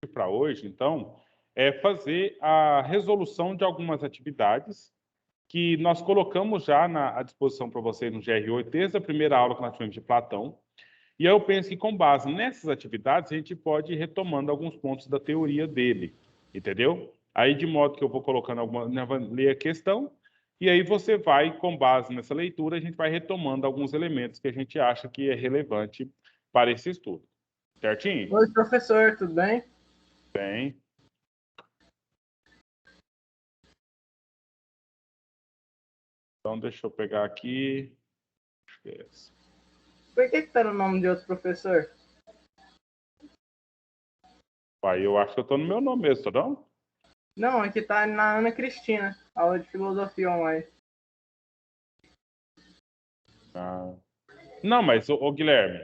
para hoje, então, é fazer a resolução de algumas atividades que nós colocamos já à disposição para vocês no GR8, desde a primeira aula que nós tivemos de Platão. E aí eu penso que, com base nessas atividades, a gente pode ir retomando alguns pontos da teoria dele, entendeu? Aí, de modo que eu vou colocando ler a questão, e aí você vai, com base nessa leitura, a gente vai retomando alguns elementos que a gente acha que é relevante para esse estudo. Certinho? Oi, professor, tudo bem? Bem. Então, deixa eu pegar aqui. Por que tá no nome de outro professor? Pai, eu acho que eu estou no meu nome mesmo, tá não? Não, aqui tá na Ana Cristina, aula de filosofia online. Ah. Não, mas, ô Guilherme,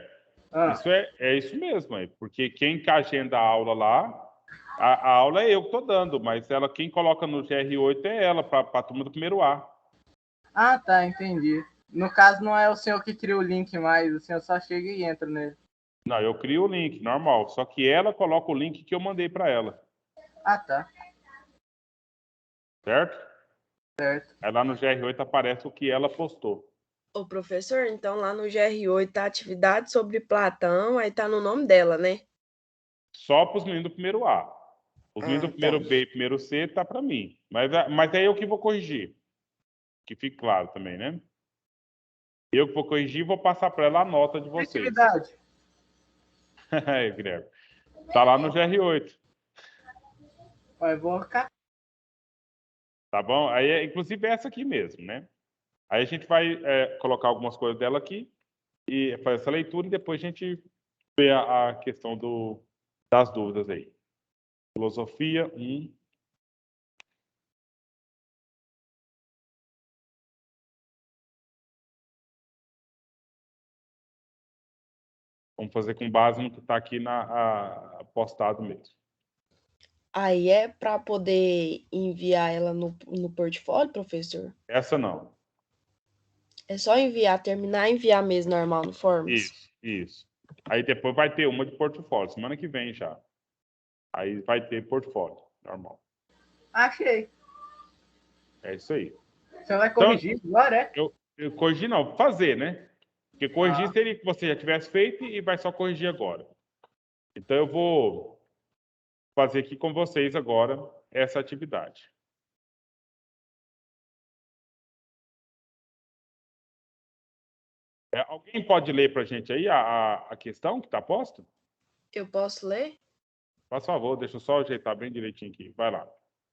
Ah, isso é isso mesmo, porque quem que agenda a aula lá, a aula é eu que estou dando, mas quem coloca no GR8 é ela, para a turma do primeiro A. tá, entendi. No caso, não é o senhor que cria o link mais, o senhor só chega e entra nele. Não, eu crio o link, normal, só que ela coloca o link que eu mandei para ela, Ah, tá, certo? certo. Aí lá no GR8 aparece o que ela postou. Ô, professor, então lá no GR8 tá atividade sobre Platão, aí tá no nome dela, né? Só para os meninos do primeiro A. Os meninos do primeiro Tá. B e primeiro C tá para mim. Mas é eu que vou corrigir. Que fique claro também, né? Eu que vou corrigir e vou passar para ela a nota de Que vocês. atividade? É, Guilherme. Tá lá no GR8. Vai, vou cá. Tá bom? Aí, inclusive, essa aqui mesmo, né? Aí a gente vai colocar algumas coisas dela aqui e fazer essa leitura e depois a gente vê a questão das dúvidas aí. Filosofia 1. Vamos fazer com base no que está aqui postado mesmo. Aí é para poder enviar ela no portfólio, professor? Essa não. É só enviar, terminar e enviar mesmo normal no Forms? Isso. Aí depois vai ter uma de portfólio, semana que vem já. Aí vai ter portfólio, normal. Achei. É isso aí. O senhor vai Então, corrigir agora, é? eu corrigi não, fazer, né? Porque corrigir seria que você já tivesse feito e vai só corrigir agora. Então eu vou fazer aqui com vocês agora essa atividade. Alguém pode ler para a gente aí a questão que está posta? Eu posso ler? Por favor, deixa eu só ajeitar bem direitinho aqui. Vai lá.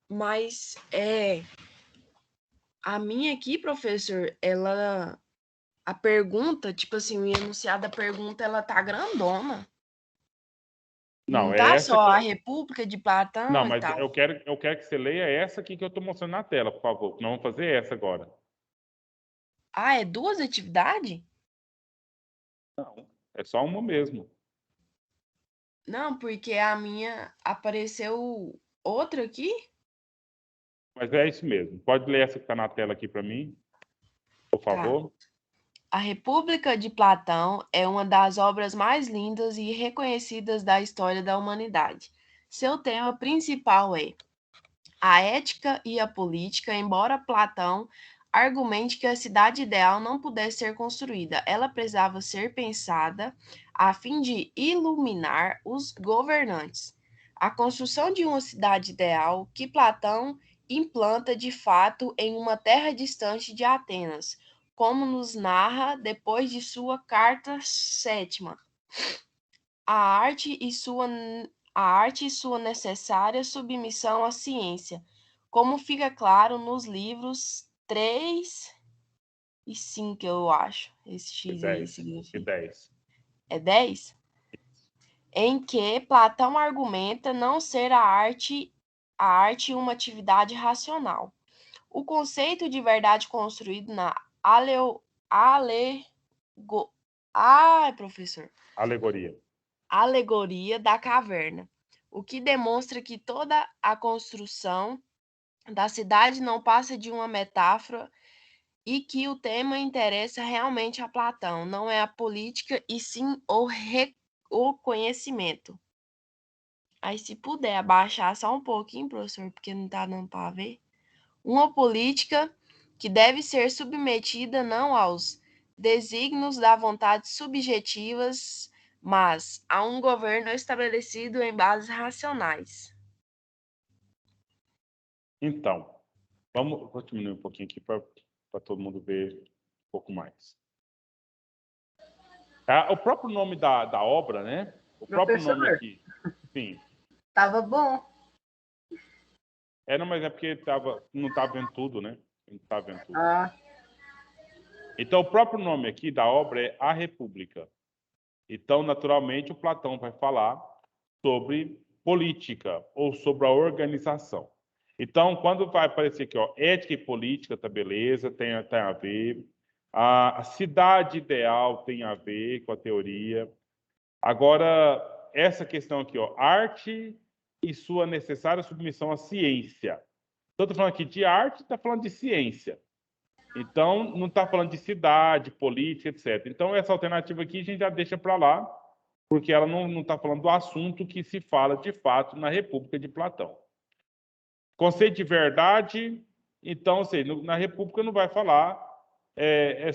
Mas a minha aqui, professor, a pergunta, tipo assim, o enunciado da pergunta, ela tá grandona. Não, Não é tá essa só aqui. a República de Platão Não, e mas tal. eu quero que você leia essa aqui que eu estou mostrando na tela, por favor. Nós vamos fazer essa agora. Ah, é 2 atividades? Não, é só uma mesmo. Não, porque a minha apareceu outra aqui. Mas é isso mesmo. Pode ler essa que está na tela aqui para mim, por Tá. favor. A República de Platão é uma das obras mais lindas e reconhecidas da história da humanidade. Seu tema principal é a ética e a política, embora Platão argumente que a cidade ideal não pudesse ser construída, ela precisava ser pensada a fim de iluminar os governantes. A construção de uma cidade ideal que Platão implanta de fato em uma terra distante de Atenas, como nos narra depois de sua carta sétima. A arte e sua necessária submissão à ciência, como fica claro nos livros 3 e 5, eu acho. Esse E X aí 10. E significa. 10. É 10? Em que Platão argumenta não ser a arte uma atividade racional. O conceito de verdade construído na professor. Alegoria. Alegoria da caverna, o que demonstra que toda a construção da cidade não passa de uma metáfora e que o tema interessa realmente a Platão, não é a política e sim o conhecimento. Aí, se puder abaixar só um pouquinho, professor, porque não tá dando para ver. Uma política que deve ser submetida não aos desígnios da vontade subjetivas, mas a um governo estabelecido em bases racionais. Então, vou diminuir um pouquinho aqui para todo mundo ver um pouco mais. O próprio nome da obra, né? O próprio nome Professor, aqui. Sim. tava bom. Não, mas é porque não estava vendo tudo, né? Não estava vendo tudo. Ah, Então, o próprio nome aqui da obra é A República. Então, naturalmente, o Platão vai falar sobre política ou sobre a organização. Então, quando vai aparecer aqui, ó, ética e política, tá beleza, tem a ver. A cidade ideal tem a ver com a teoria. Agora, essa questão aqui, ó, arte e sua necessária submissão à ciência. Então, estou falando aqui de arte, está falando de ciência. Então, não está falando de cidade, política, etc. Então, essa alternativa aqui a gente já deixa para lá, porque ela não está falando do assunto que se fala de fato na República de Platão. Conceito de verdade, então, ou seja, na República não vai falar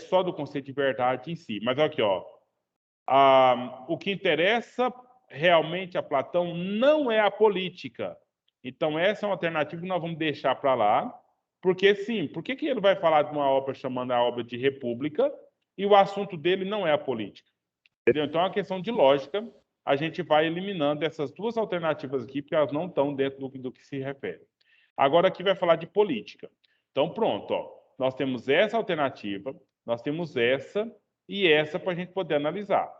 só do conceito de verdade em si. Mas aqui, ó, o que interessa realmente a Platão não é a política. Então, essa é uma alternativa que nós vamos deixar para lá, porque, sim, por que ele vai falar de uma obra chamando a obra de República e o assunto dele não é a política? Entendeu? Então, é uma questão de lógica, a gente vai eliminando essas duas alternativas aqui, porque elas não estão dentro do que se refere. Agora, aqui vai falar de política. Então, pronto, ó, nós temos essa alternativa, nós temos essa e essa para a gente poder analisar.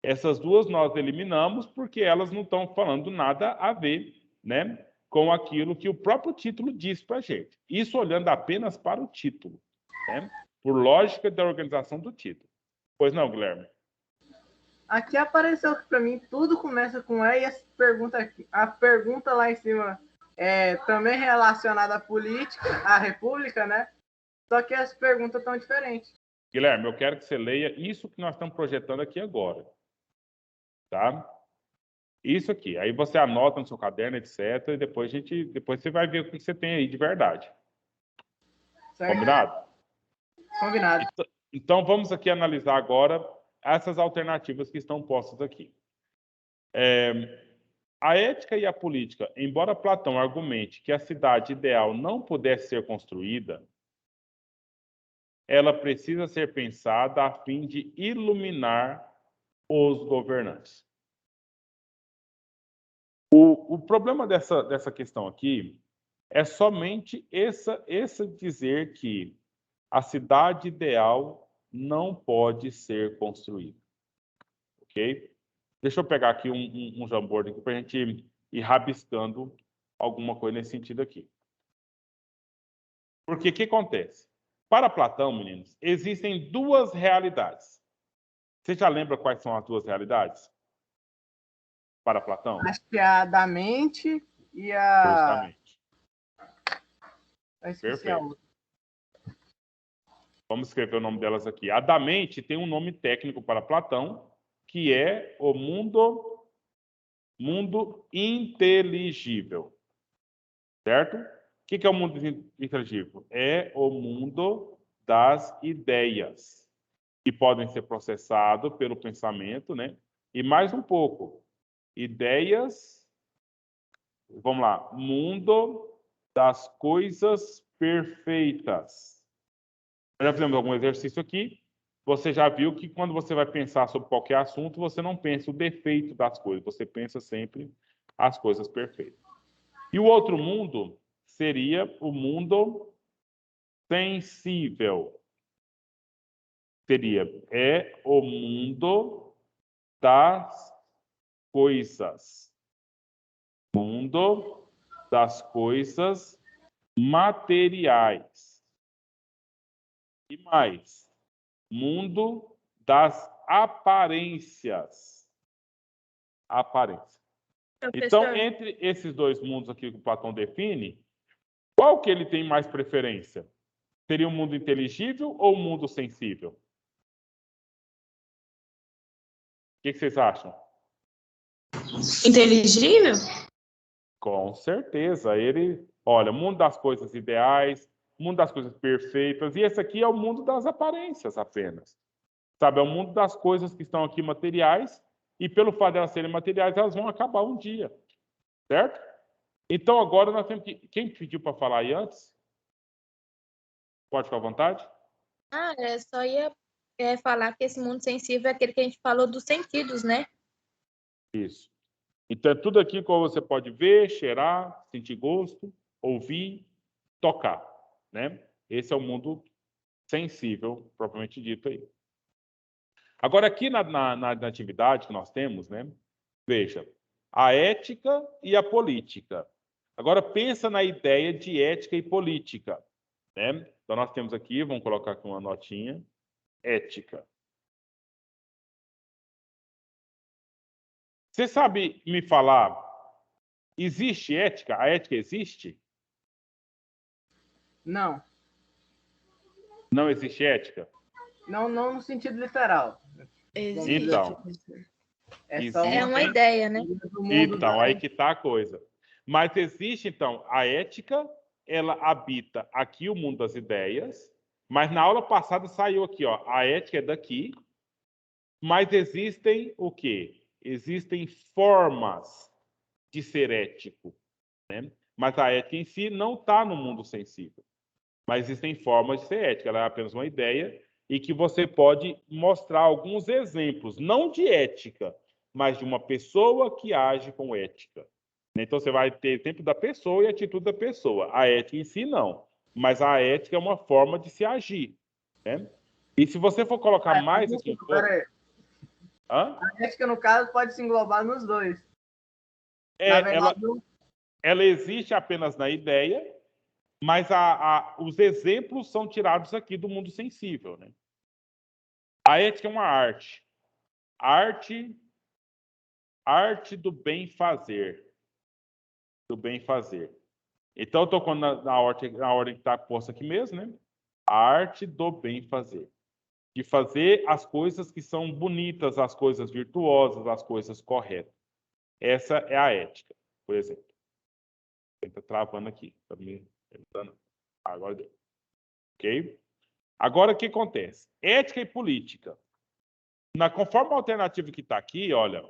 Essas duas nós eliminamos porque elas não estão falando nada a ver, né, com aquilo que o próprio título diz para a gente. Isso olhando apenas para o título, né, por lógica da organização do título. Pois não, Guilherme? aqui apareceu que para mim tudo começa com E e a pergunta lá em cima é também relacionada à política, à república, né? Só que as perguntas estão diferentes. Guilherme, eu quero que você leia isso que nós estamos projetando aqui agora. Tá? Isso aqui. Aí você anota no seu caderno, etc. E depois você vai ver o que você tem aí de verdade. Certo? Combinado? Combinado. Então, vamos aqui analisar agora essas alternativas que estão postas aqui. A ética e a política, embora Platão argumente que a cidade ideal não pudesse ser construída, ela precisa ser pensada a fim de iluminar os governantes. O problema dessa questão aqui é somente esse dizer que a cidade ideal não pode ser construída. Ok? Deixa eu pegar aqui um Jamboard para a gente ir rabiscando alguma coisa nesse sentido aqui. Porque o que acontece? Para Platão, meninos, existem duas realidades. Você já lembra quais são as duas realidades? Para Platão? Acho que a da mente e a. Justamente. Eu esqueci a outra. Vamos escrever o nome delas aqui. A da mente tem um nome técnico para Platão, que é o mundo inteligível. Certo? O que é o mundo inteligível? É o mundo das ideias, que podem ser processados pelo pensamento, né? E mais um pouco. Ideias, vamos lá, mundo das coisas perfeitas. Nós já fizemos algum exercício aqui. Você já viu que quando você vai pensar sobre qualquer assunto, você não pensa o defeito das coisas, você pensa sempre as coisas perfeitas. E o outro mundo seria o mundo sensível. É o mundo das coisas. Mundo das coisas materiais. E mais, mundo das aparências. Aparência. Então, entre esses dois mundos aqui que o Platão define, qual que ele tem mais preferência? Seria o mundo inteligível ou o mundo sensível? O que vocês acham? Inteligível? Com certeza. Ele, olha, mundo das coisas ideais, mundo das coisas perfeitas, e esse aqui é o mundo das aparências apenas. Sabe, é o mundo das coisas que estão aqui materiais, e pelo fato de elas serem materiais, elas vão acabar um dia, certo? Então agora nós temos que... Quem pediu para falar aí antes? Pode ficar à vontade? Só ia falar que esse mundo sensível é aquele que a gente falou dos sentidos, né? Isso. Então é tudo aqui que você pode ver, cheirar, sentir gosto, ouvir, tocar, né? Esse é o mundo sensível, propriamente dito aí. Agora, aqui na atividade que nós temos, né? Veja, a ética e a política. Agora, pensa na ideia de ética e política, né? Então, nós temos aqui, vamos colocar aqui uma notinha, ética. Você sabe me falar, existe ética? A ética existe? Não. Não existe ética? Não no sentido literal. Existe. Então, É só É uma ideia, né? do mundo então, aí que está a coisa. Mas existe, então, a ética, ela habita aqui o mundo das ideias, mas na aula passada saiu aqui, ó, a ética é daqui, mas existem o quê? Existem formas de ser ético, né? Mas a ética em si não está no mundo sensível. Mas existem formas de ser ética, ela é apenas uma ideia e que você pode mostrar alguns exemplos, não de ética, mas de uma pessoa que age com ética. Então você vai ter tempo da pessoa e a atitude da pessoa. A ética em si não, mas a ética é uma forma de se agir, né? E se você for colocar mais aqui um pouco... A ética, no caso, pode se englobar nos dois. Ela existe apenas na ideia, mas os exemplos são tirados aqui do mundo sensível, né? A ética é uma arte. Arte do bem fazer. Do bem fazer. Então, eu estou colocando na ordem que está posta aqui mesmo, né? A arte do bem fazer. De fazer as coisas que são bonitas, as coisas virtuosas, as coisas corretas. Essa é a ética, por exemplo. Está travando aqui. Está me perguntando. Agora deu. Ok? Agora, o que acontece? Ética e política. Conforme a alternativa que está aqui, olha,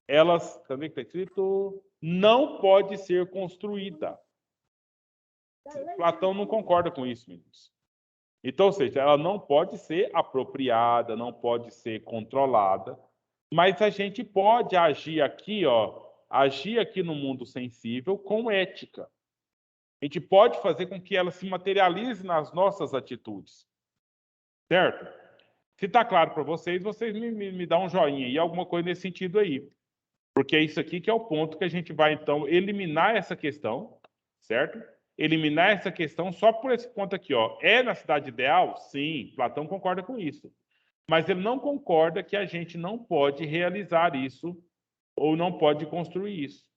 elas, também está escrito, não pode ser construída. Platão não concorda com isso, meninos. Então, ou seja, ela não pode ser apropriada, não pode ser controlada, mas a gente pode agir aqui, ó, agir aqui no mundo sensível com ética. A gente pode fazer com que ela se materialize nas nossas atitudes. Certo? Se está claro para vocês, vocês me dão um joinha aí, alguma coisa nesse sentido aí. Porque é isso aqui que é o ponto que a gente vai, então, eliminar essa questão, certo? Eliminar essa questão só por esse ponto aqui, ó. É na cidade ideal? Sim, Platão concorda com isso. Mas ele não concorda que a gente não pode realizar isso ou não pode construir isso.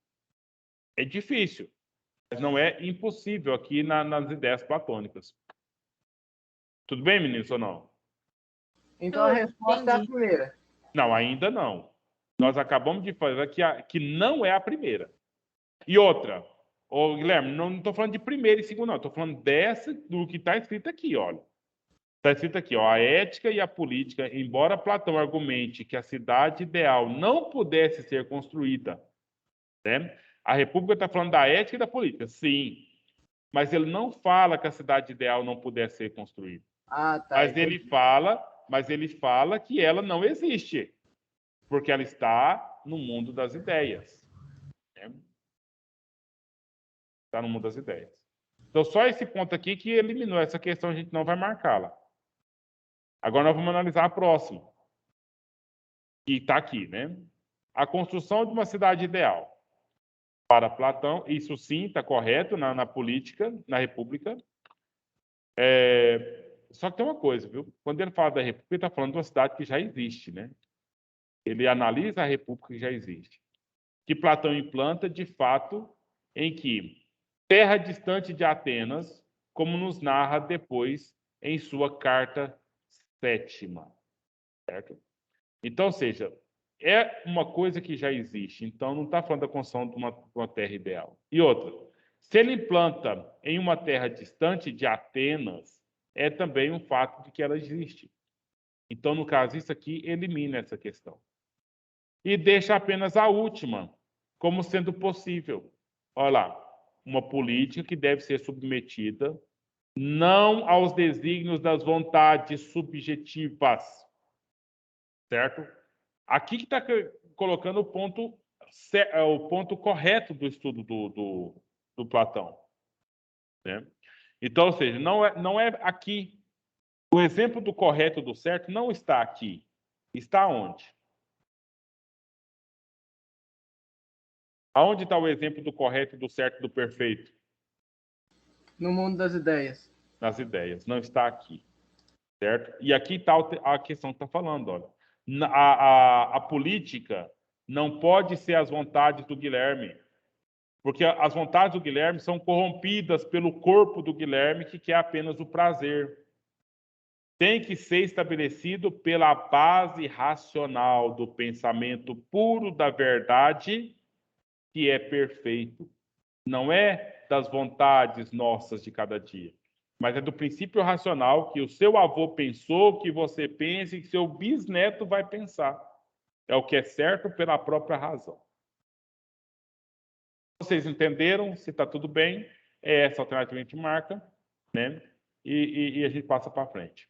É difícil, mas não é impossível aqui nas ideias platônicas. Tudo bem, meninos, ou não? Então a resposta é a primeira. Não, ainda não. Nós acabamos de fazer que não é a primeira. E outra, ô, Guilherme, não estou falando de primeira e segunda, não. Estou falando do que está escrito aqui, olha. Está escrito aqui, ó, a ética e a política, embora Platão argumente que a cidade ideal não pudesse ser construída, né? A República está falando da ética e da política, sim. Mas ele não fala que a cidade ideal não pudesse ser construída. Tá. Mas ele fala que ela não existe, porque ela está no mundo das ideias. Né? Está no mundo das ideias. Então, só esse ponto aqui que eliminou essa questão, a gente não vai marcá-la. Agora nós vamos analisar a próxima. Que está aqui, né? A construção de uma cidade ideal. Para Platão, isso sim está correto na política, na República. Só que tem uma coisa, viu? Quando ele fala da República, ele está falando de uma cidade que já existe, né? Ele analisa a República que já existe. Que Platão implanta, de fato, em que terra distante de Atenas, como nos narra depois em sua carta 7ª. Certo? Então, ou seja, é uma coisa que já existe. Então, não está falando da construção de uma terra ideal. E outra, se ele implanta em uma terra distante de Atenas, é também um fato de que ela existe. Então, no caso, isso aqui elimina essa questão. E deixa apenas a última como sendo possível. Olha lá, uma política que deve ser submetida não aos desígnios das vontades subjetivas. Certo? Aqui que está colocando o ponto correto do estudo do Platão. Né? Então, ou seja, não é aqui. O exemplo do correto e do certo não está aqui. Está onde? Aonde está o exemplo do correto, do certo e do perfeito? No mundo das ideias. Nas ideias. Não está aqui. Certo? E aqui está a questão que está falando. Olha. A política não pode ser as vontades do Guilherme. Porque as vontades do Guilherme são corrompidas pelo corpo do Guilherme, que quer apenas o prazer. Tem que ser estabelecido pela base racional do pensamento puro da verdade, que é perfeito. Não é das vontades nossas de cada dia, mas é do princípio racional que o seu avô pensou, que você pensa e que seu bisneto vai pensar. É o que é certo pela própria razão. Vocês entenderam? Se está tudo bem, é essa alternativa que a gente marca, né? E a gente passa para frente.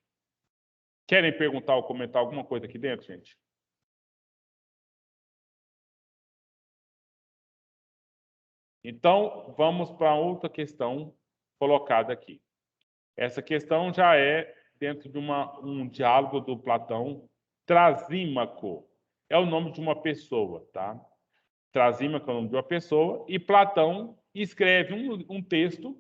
Querem perguntar ou comentar alguma coisa aqui dentro, gente? Então, vamos para outra questão colocada aqui. Essa questão já é dentro de um diálogo do Platão. Trasímaco é o nome de uma pessoa, tá? Trasímaco é o nome de uma pessoa, e Platão escreve um texto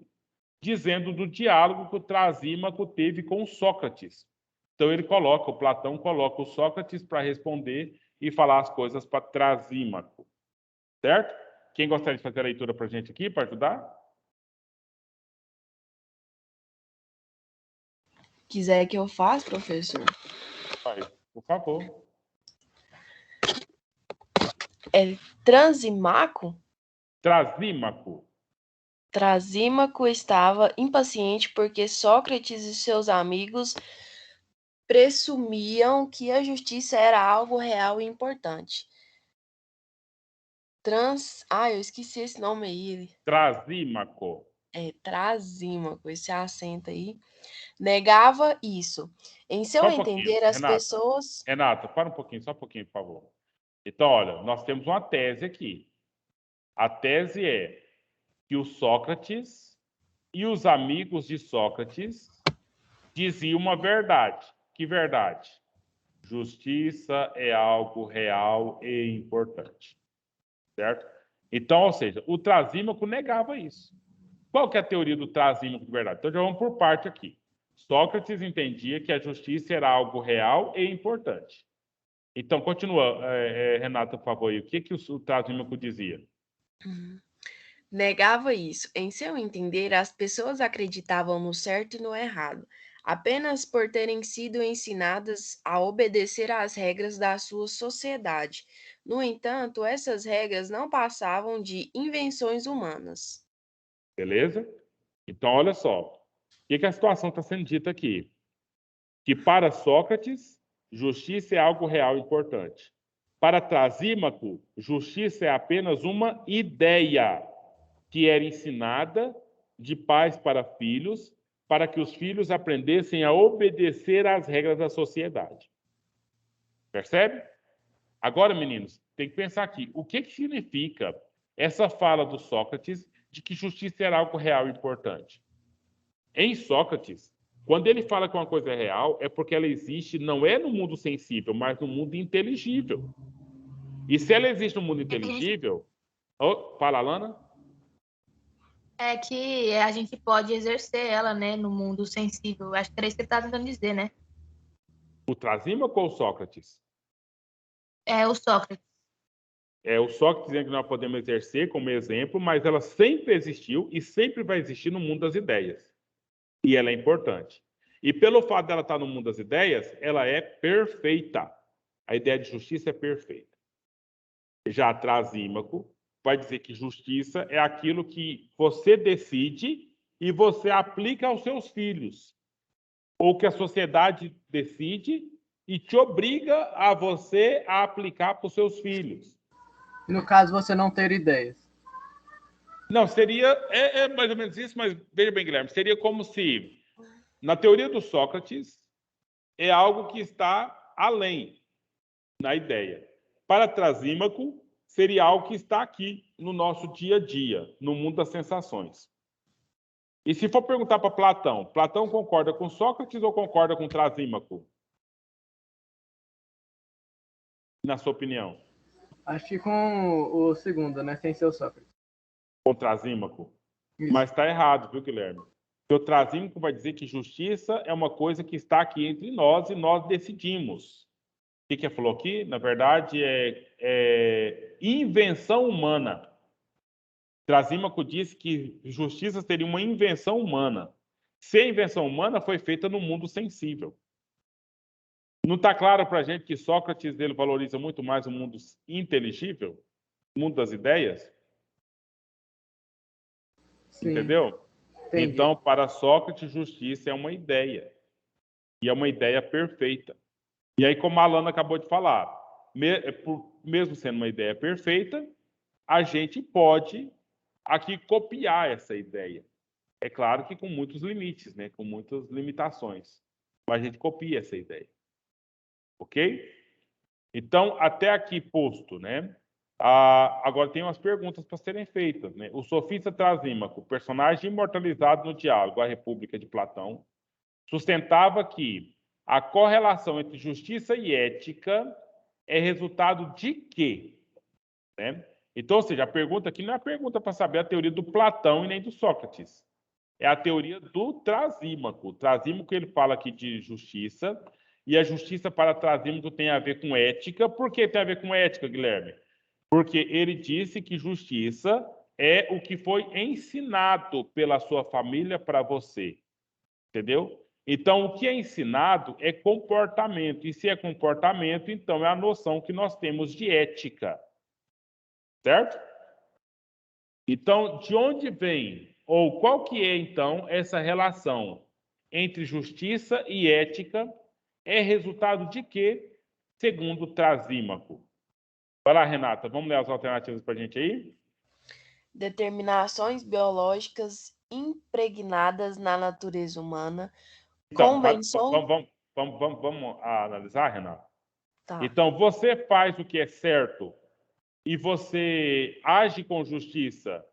dizendo do diálogo que o Trasímaco teve com Sócrates. Então o Platão coloca o Sócrates para responder e falar as coisas para Trasímaco. Certo? Quem gostaria de fazer a leitura para a gente aqui, para ajudar? Quiser que eu faça, professor? Vai, por favor. É Trasímaco? Trasímaco. Trasímaco estava impaciente porque Sócrates e seus amigos presumiam que a justiça era algo real e importante. Eu esqueci esse nome aí. Trasímaco. É Trasímaco, esse acento aí. Negava isso. Em seu Só um pouquinho, entender, as Renata. pessoas. Renata, para um pouquinho, só um pouquinho, por favor. Então, olha, nós temos uma tese aqui. A tese é que o Sócrates e os amigos de Sócrates diziam uma verdade. Que verdade? Justiça é algo real e importante. Certo? Então, ou seja, o Trasímaco negava isso. Qual que é a teoria do Trasímaco de verdade? Então, já vamos por parte aqui. Sócrates entendia que a justiça era algo real e importante. Então, continua, Renata, por favor. O que o Trasímaco dizia? Negava isso. Em seu entender, as pessoas acreditavam no certo e no errado, apenas por terem sido ensinadas a obedecer às regras da sua sociedade. No entanto, essas regras não passavam de invenções humanas. Beleza? Então, olha só. O que a situação está sendo dita aqui? Que para Sócrates, justiça é algo real e importante. Para Trasímaco, justiça é apenas uma ideia que era ensinada de pais para filhos, para que os filhos aprendessem a obedecer às regras da sociedade. Percebe? Agora, meninos, tem que pensar aqui. O que significa essa fala do Sócrates de que justiça era algo real e importante? Em Sócrates, quando ele fala que uma coisa é real, é porque ela existe não é no mundo sensível, mas no mundo inteligível. E se ela existe no mundo inteligível... Fala, Alana. É que a gente pode exercer ela, né, no mundo sensível. Acho que era isso que ele estava tentando dizer, né? O Trasímaco ou o Sócrates? É o Sócrates. É o Sócrates dizendo que nós podemos exercer como exemplo, mas ela sempre existiu e sempre vai existir no mundo das ideias. E ela é importante. E pelo fato dela estar no mundo das ideias, ela é perfeita. A ideia de justiça é perfeita. Já Trasímaco vai dizer que justiça é aquilo que você decide e você aplica aos seus filhos, ou que a sociedade decide e te obriga a você a aplicar para os seus filhos. No caso, você não ter ideias. Não, seria mais ou menos isso, mas veja bem, Guilherme, seria como se, na teoria do Sócrates, é algo que está além na ideia. Para Trasímaco, seria algo que está aqui no nosso dia a dia, no mundo das sensações. E se for perguntar para Platão, Platão concorda com Sócrates ou concorda com Trasímaco? Na sua opinião? Acho que com o segundo, né? Sem ser o Sócrates. Com Trasímaco? Isso. Mas está errado, viu, Guilherme? Porque o Trasímaco vai dizer que justiça é uma coisa que está aqui entre nós e nós decidimos. O que falou aqui? Na verdade, é invenção humana. Trasímaco disse que justiça seria uma invenção humana. Se a invenção humana foi feita no mundo sensível. Não está claro para a gente que Sócrates ele valoriza muito mais o mundo inteligível, o mundo das ideias? Sim. Entendeu? Entendi. Então, para Sócrates, justiça é uma ideia. E é uma ideia perfeita. E aí, como a Alana acabou de falar, mesmo sendo uma ideia perfeita, a gente pode aqui copiar essa ideia. É claro que com muitos limites, né? Com muitas limitações. Mas a gente copia essa ideia. Ok? Então, até aqui posto, né? Agora tem umas perguntas para serem feitas, né? O sofista Trasímaco, personagem imortalizado no diálogo A República de Platão, sustentava que a correlação entre justiça e ética é resultado de quê? Né? Então, ou seja, a pergunta aqui não é a pergunta para saber a teoria do Platão e nem do Sócrates. É a teoria do Trasímaco. O Trasímaco ele fala aqui de justiça, e a justiça para Trasímaco tem a ver com ética. Por que tem a ver com ética, Guilherme? Porque ele disse que justiça é o que foi ensinado pela sua família para você. Entendeu? Então, o que é ensinado é comportamento. E se é comportamento, então é a noção que nós temos de ética. Certo? Então, de onde vem, ou qual que é, então, essa relação entre justiça e ética? É resultado de quê? Segundo Trasímaco. Vai lá, Renata, vamos ler as alternativas para a gente aí? Determinações biológicas impregnadas na natureza humana, Então, convenção... vamos analisar, Renata? Tá. Então, você faz o que é certo e você age com justiça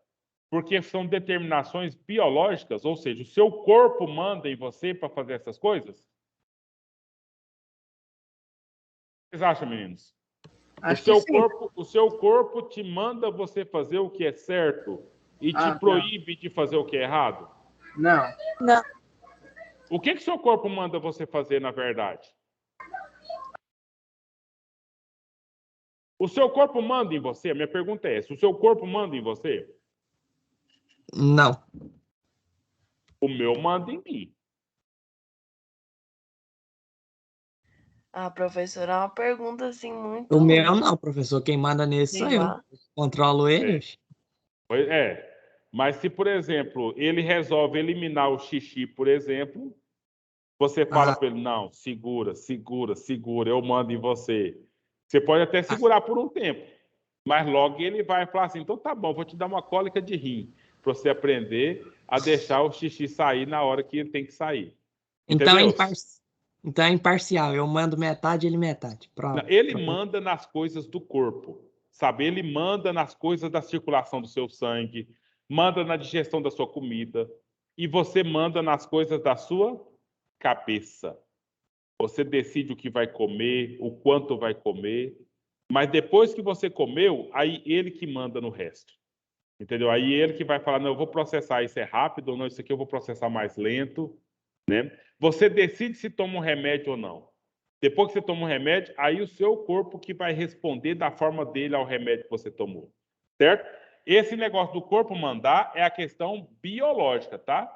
porque são determinações biológicas, ou seja, o seu corpo manda em você para fazer essas coisas? O que vocês acham, meninos? O seu corpo te manda você fazer o que é certo e te proíbe de fazer o que é errado? Não. O que seu corpo manda você fazer, na verdade? O seu corpo manda em você? A minha pergunta é essa. O seu corpo manda em você? Não. O meu manda em mim. Professor, é uma pergunta assim muito... O meu não, professor. Quem manda nesse sou eu. Controlo eles. Pois é. Mas se, por exemplo, ele resolve eliminar o xixi, por exemplo, você fala para ele, não, segura, eu mando em você. Você pode até segurar por um tempo, mas logo ele vai falar assim, então tá bom, vou te dar uma cólica de rim, para você aprender a deixar o xixi sair na hora que ele tem que sair. Então é imparcial, eu mando metade, ele metade. Pronto. Ele manda nas coisas do corpo, sabe? Ele manda nas coisas da circulação do seu sangue, manda na digestão da sua comida, e você manda nas coisas da sua cabeça. Você decide o que vai comer, o quanto vai comer, mas depois que você comeu, aí ele que manda no resto. Entendeu? Aí ele que vai falar, não, eu vou processar isso é rápido, ou não, isso aqui eu vou processar mais lento, né? Você decide se toma um remédio ou não. Depois que você toma um remédio, aí o seu corpo que vai responder da forma dele ao remédio que você tomou. Certo? Esse negócio do corpo mandar é a questão biológica, tá?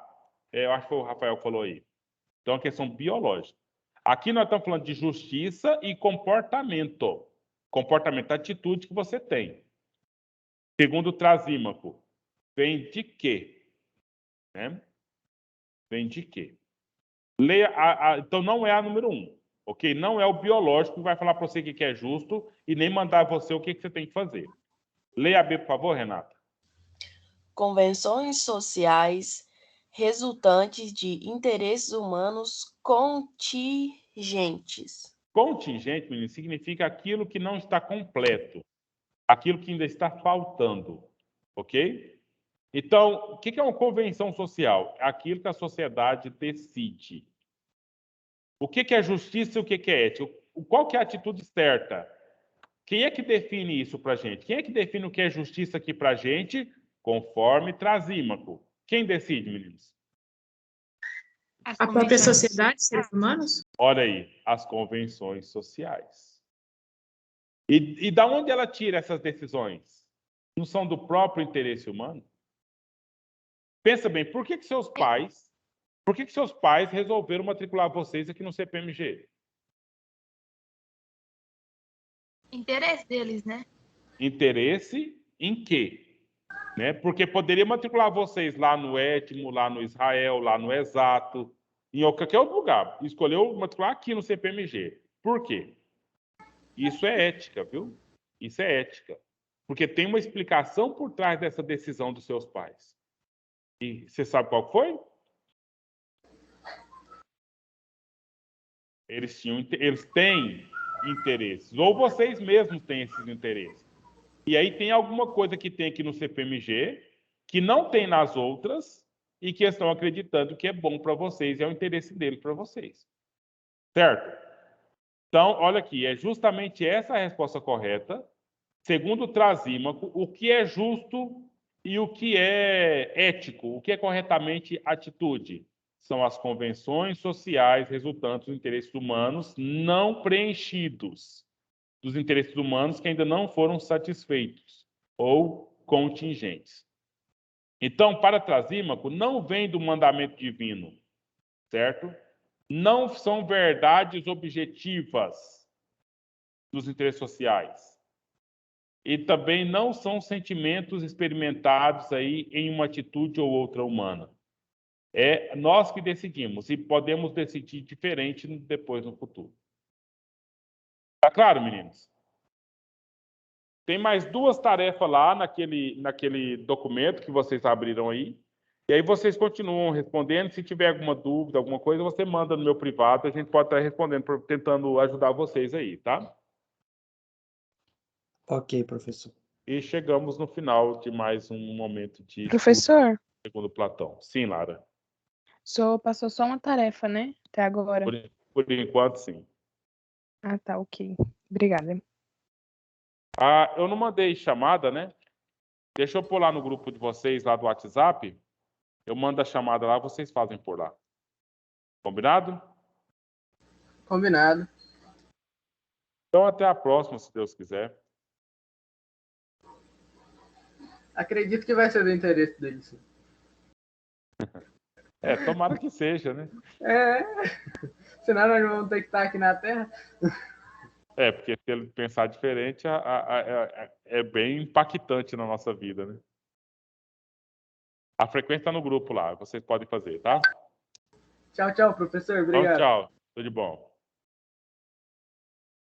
Eu acho que foi o Rafael que falou aí. Então, é uma questão biológica. Aqui nós estamos falando de justiça e comportamento. Comportamento, atitude que você tem. Segundo o Trasímaco, vem de quê? Né? Vem de quê? Leia então não é a número 1, ok? Não é o biológico que vai falar para você o que é justo e nem mandar você o que você tem que fazer. Leia a B, por favor, Renata. Convenções sociais resultantes de interesses humanos contingentes. Contingente, menino, significa aquilo que não está completo, aquilo que ainda está faltando, ok? Então, o que é uma convenção social? É aquilo que a sociedade decide. O que é justiça e o que é ética? Qual que é a atitude certa? Quem é que define isso para a gente? Quem é que define o que é justiça aqui para a gente? Conforme Trasímaco. Quem decide, meninos? A própria sociedade, seres humanos? Olha aí, as convenções sociais. E da onde ela tira essas decisões? Não são do próprio interesse humano? Pensa bem, por que seus pais resolveram matricular vocês aqui no CPMG? Interesse deles, né? Interesse em quê? Né? Porque poderia matricular vocês lá no Étimo, lá no Israel, lá no Exato, em qualquer outro lugar. Escolheu matricular aqui no CPMG. Por quê? Isso é ética, viu? Isso é ética. Porque tem uma explicação por trás dessa decisão dos seus pais. E você sabe qual foi? Eles têm interesses. Ou vocês mesmos têm esses interesses. E aí tem alguma coisa que tem aqui no CPMG que não tem nas outras e que estão acreditando que é bom para vocês, é o interesse deles para vocês. Certo? Então, olha aqui, é justamente essa a resposta correta. Segundo o Trasímaco, o que é justo e o que é ético, o que é corretamente atitude, são as convenções sociais resultantes dos interesses humanos não preenchidos, dos interesses humanos que ainda não foram satisfeitos ou contingentes. Então, para Trasímaco, não vem do mandamento divino, certo? Não são verdades objetivas dos interesses sociais. E também não são sentimentos experimentados aí em uma atitude ou outra humana. É nós que decidimos e podemos decidir diferente depois no futuro. Tá claro, meninos? Tem mais 2 tarefas lá naquele documento que vocês abriram aí. E aí vocês continuam respondendo. Se tiver alguma dúvida, alguma coisa, você manda no meu privado. A gente pode estar respondendo, tentando ajudar vocês aí, tá? Ok, professor. E chegamos no final de mais um momento de Professor, estudo, segundo Platão. Sim, Lara. só passou só uma tarefa, né? Até agora. Por enquanto, sim. Ah, tá, ok. Obrigada. Eu não mandei chamada, né? Deixa eu pôr lá no grupo de vocês, lá do WhatsApp. Eu mando a chamada lá, vocês fazem por lá. Combinado? Combinado. Então, até a próxima, se Deus quiser. Acredito que vai ser do interesse deles. Sim. Tomara que seja, né? Senão nós vamos ter que estar aqui na Terra. Porque se ele pensar diferente, é bem impactante na nossa vida, né? A frequência está no grupo lá, vocês podem fazer, tá? Tchau, tchau, professor. Obrigado. Então, tchau. Tudo de bom.